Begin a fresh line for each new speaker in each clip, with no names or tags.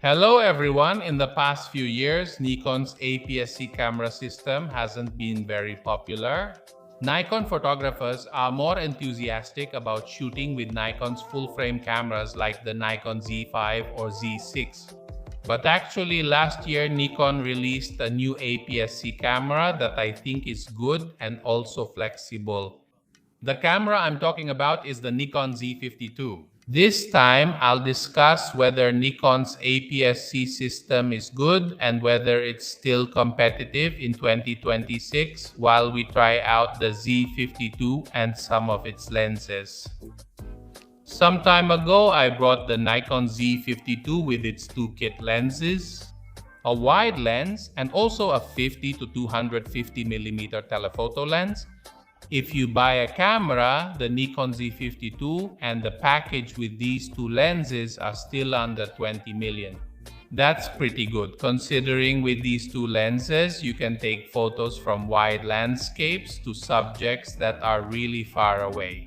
Hello everyone. In the past few years, Nikon's APS-C camera system hasn't been very popular. Nikon photographers are more enthusiastic about shooting with Nikon's full-frame cameras like the Nikon Z5 or Z6. But actually last year, Nikon released a new APS-C camera that I think is good and also flexible. The camera I'm talking about is the Nikon Z52. This time, I'll discuss whether Nikon's APS-C system is good and whether it's still competitive in 2026 while we try out the Z52 and some of its lenses. Some time ago, I brought the Nikon Z52 with its two kit lenses, a wide lens, and also a 50 to 250mm telephoto lens. If you buy a camera, the Nikon Z52 and the package with these two lenses are still under 20 million. That's pretty good, considering with these two lenses, you can take photos from wide landscapes to subjects that are really far away.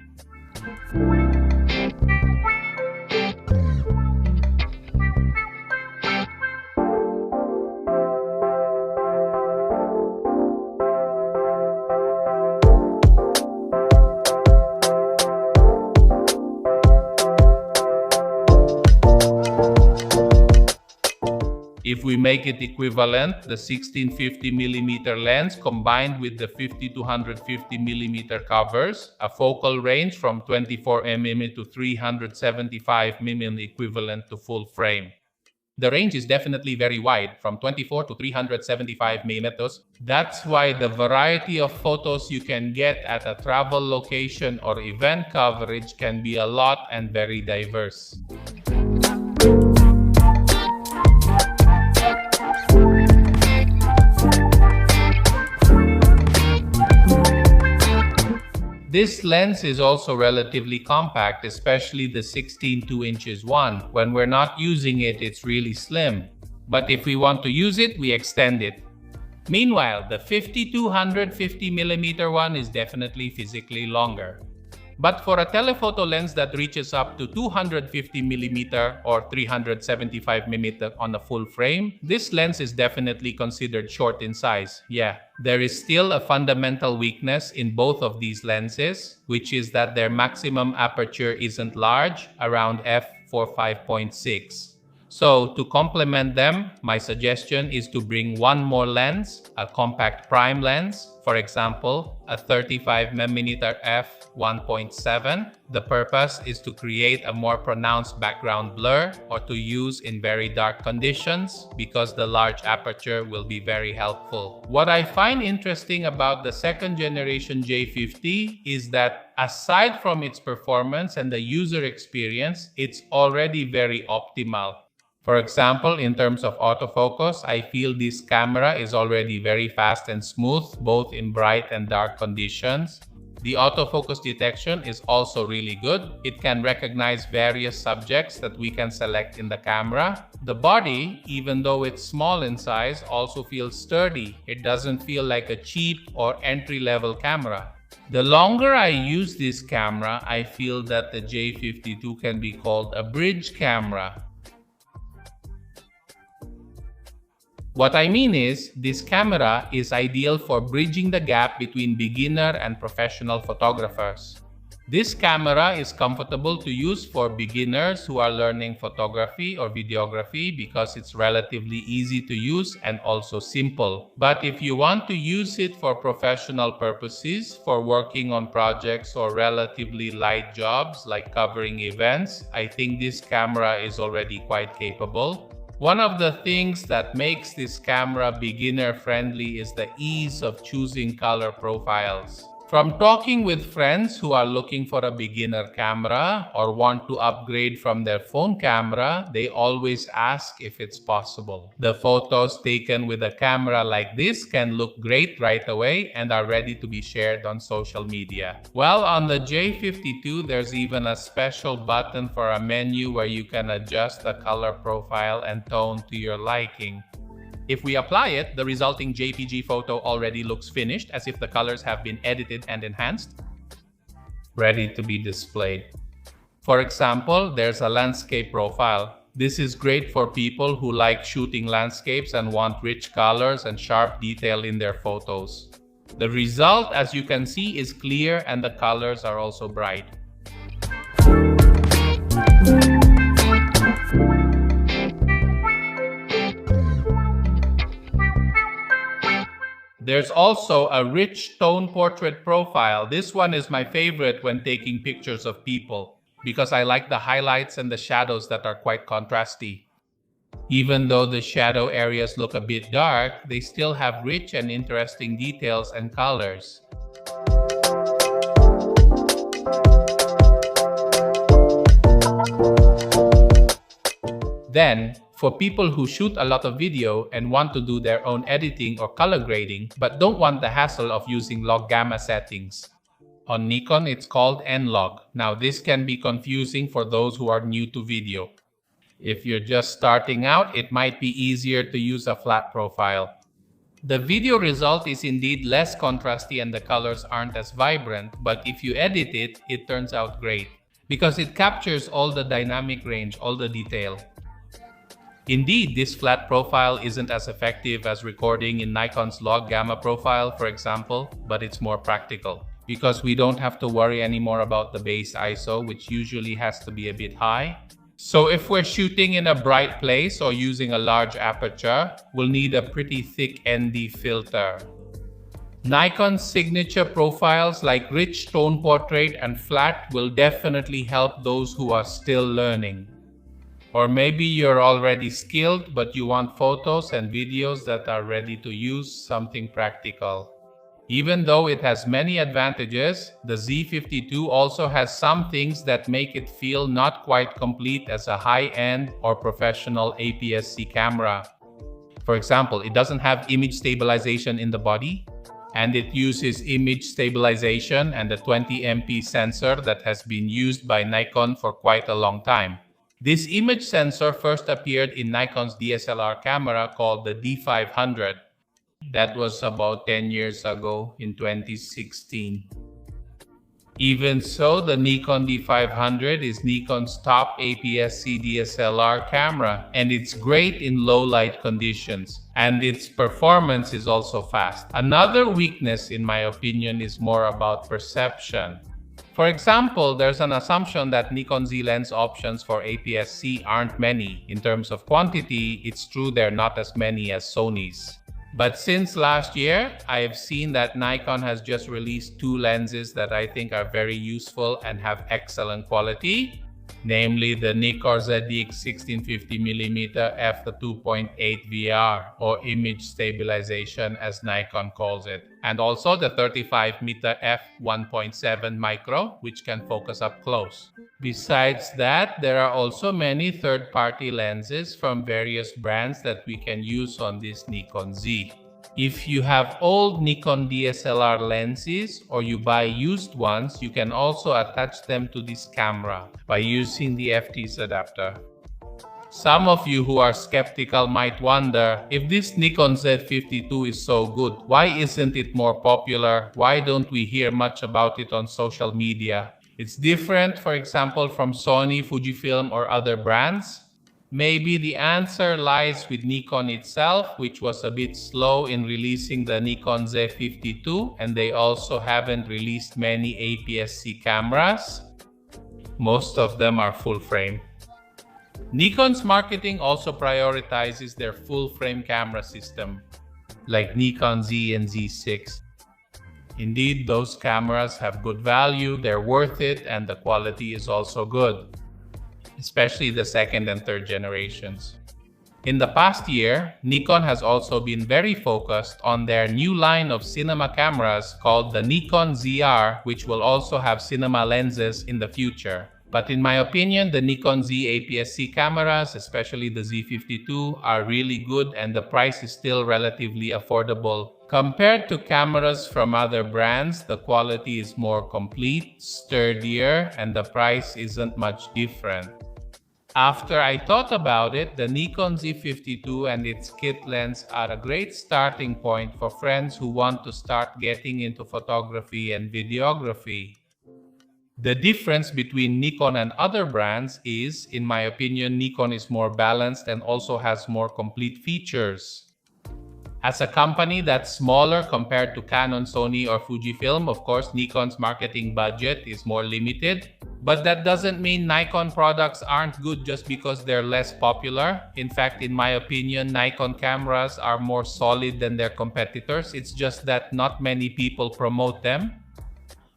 If we make it equivalent, the 1650mm lens combined with the 50 to 150mm covers a focal range from 24mm to 375mm equivalent to full frame. The range is definitely very wide, from 24 to 375mm. That's why the variety of photos you can get at a travel location or event coverage can be a lot and very diverse. This lens is also relatively compact, especially the 16:2" one. When we're not using it, it's really slim. But if we want to use it, we extend it. Meanwhile, the 50 to 150mm one is definitely physically longer. But for a telephoto lens that reaches up to 250mm or 375mm on a full frame, this lens is definitely considered short in size. Yeah, there is still a fundamental weakness in both of these lenses, which is that their maximum aperture isn't large, around f/5.6. So, to complement them, my suggestion is to bring one more lens, a compact prime lens, for example, a 35mm f1.7. The purpose is to create a more pronounced background blur or to use in very dark conditions because the large aperture will be very helpful. What I find interesting about the second generation J50 is that aside from its performance and the user experience, it's already very optimal. For example, in terms of autofocus, I feel this camera is already very fast and smooth, both in bright and dark conditions. The autofocus detection is also really good. It can recognize various subjects that we can select in the camera. The body, even though it's small in size, also feels sturdy. It doesn't feel like a cheap or entry-level camera. The longer I use this camera, I feel that the J52 can be called a bridge camera. What I mean is, this camera is ideal for bridging the gap between beginner and professional photographers. This camera is comfortable to use for beginners who are learning photography or videography because it's relatively easy to use and also simple. But if you want to use it for professional purposes, for working on projects or relatively light jobs like covering events, I think this camera is already quite capable. One of the things that makes this camera beginner-friendly is the ease of choosing color profiles. From talking with friends who are looking for a beginner camera or want to upgrade from their phone camera, they always ask if it's possible. The photos taken with a camera like this can look great right away and are ready to be shared on social media. Well, on the J52, there's even a special button for a menu where you can adjust the color profile and tone to your liking. If we apply it, the resulting JPG photo already looks finished, as if the colors have been edited and enhanced, ready to be displayed. For example, there's a landscape profile. This is great for people who like shooting landscapes and want rich colors and sharp detail in their photos. The result, as you can see, is clear and the colors are also bright. There's also a rich tone portrait profile. This one is my favorite when taking pictures of people because I like the highlights and the shadows that are quite contrasty. Even though the shadow areas look a bit dark, they still have rich and interesting details and colors. Then, for people who shoot a lot of video and want to do their own editing or color grading but don't want the hassle of using log gamma settings. On Nikon, it's called N-Log. Now, this can be confusing for those who are new to video. If you're just starting out, it might be easier to use a flat profile. The video result is indeed less contrasty and the colors aren't as vibrant, but if you edit it, it turns out great because it captures all the dynamic range, all the detail. Indeed, this flat profile isn't as effective as recording in Nikon's log gamma profile, for example, but it's more practical because we don't have to worry anymore about the base ISO, which usually has to be a bit high. So if we're shooting in a bright place or using a large aperture, we'll need a pretty thick ND filter. Nikon's signature profiles like rich tone portrait and flat will definitely help those who are still learning. Or maybe you're already skilled but you want photos and videos that are ready to use something practical. Even though it has many advantages, the Z52 also has some things that make it feel not quite complete as a high-end or professional APS-C camera. For example, it doesn't have image stabilization in the body, and it uses image stabilization and a 20MP sensor that has been used by Nikon for quite a long time. This image sensor first appeared in Nikon's DSLR camera called the D500. That was about 10 years ago in 2016. Even so, the Nikon D500 is Nikon's top APS-C DSLR camera, and it's great in low light conditions, and its performance is also fast. Another weakness, in my opinion, is more about perception. For example, there's an assumption that Nikon Z lens options for APS-C aren't many. In terms of quantity, it's true they're not as many as Sony's. But since last year, I have seen that Nikon has just released two lenses that I think are very useful and have excellent quality, namely the Nikon ZX 1650mm f2.8 VR, or image stabilization as Nikon calls it, and also the 35mm f1.7 micro, which can focus up close. Besides that, there are also many third-party lenses from various brands that we can use on this Nikon Z. If you have old Nikon DSLR lenses or you buy used ones, you can also attach them to this camera by using the FT's adapter. Some of you who are skeptical might wonder, if this Nikon Z52 is so good, why isn't it more popular? Why don't we hear much about it on social media? It's different, for example, from Sony, Fujifilm, or other brands. Maybe the answer lies with Nikon itself, which was a bit slow in releasing the Nikon Z52, and they also haven't released many APS-C cameras. Most of them are full frame. Nikon's marketing also prioritizes their full-frame camera system, like Nikon Z and Z6. Indeed, those cameras have good value, they're worth it, and the quality is also good, especially the second and third generations. In the past year, Nikon has also been very focused on their new line of cinema cameras called the Nikon ZR, which will also have cinema lenses in the future. But in my opinion, the Nikon Z APS-C cameras, especially the Z52, are really good and the price is still relatively affordable. Compared to cameras from other brands, the quality is more complete, sturdier, and the price isn't much different. After I thought about it, the Nikon Z52 and its kit lens are a great starting point for friends who want to start getting into photography and videography. The difference between Nikon and other brands is, in my opinion, Nikon is more balanced and also has more complete features. As a company that's smaller compared to Canon, Sony, or Fujifilm, of course, Nikon's marketing budget is more limited. But that doesn't mean Nikon products aren't good just because they're less popular. In fact, in my opinion, Nikon cameras are more solid than their competitors. It's just that not many people promote them.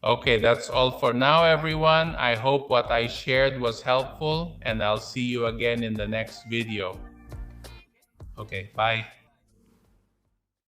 Okay, that's all for now, everyone. I hope what I shared was helpful, and I'll see you again in the next video. Okay, bye.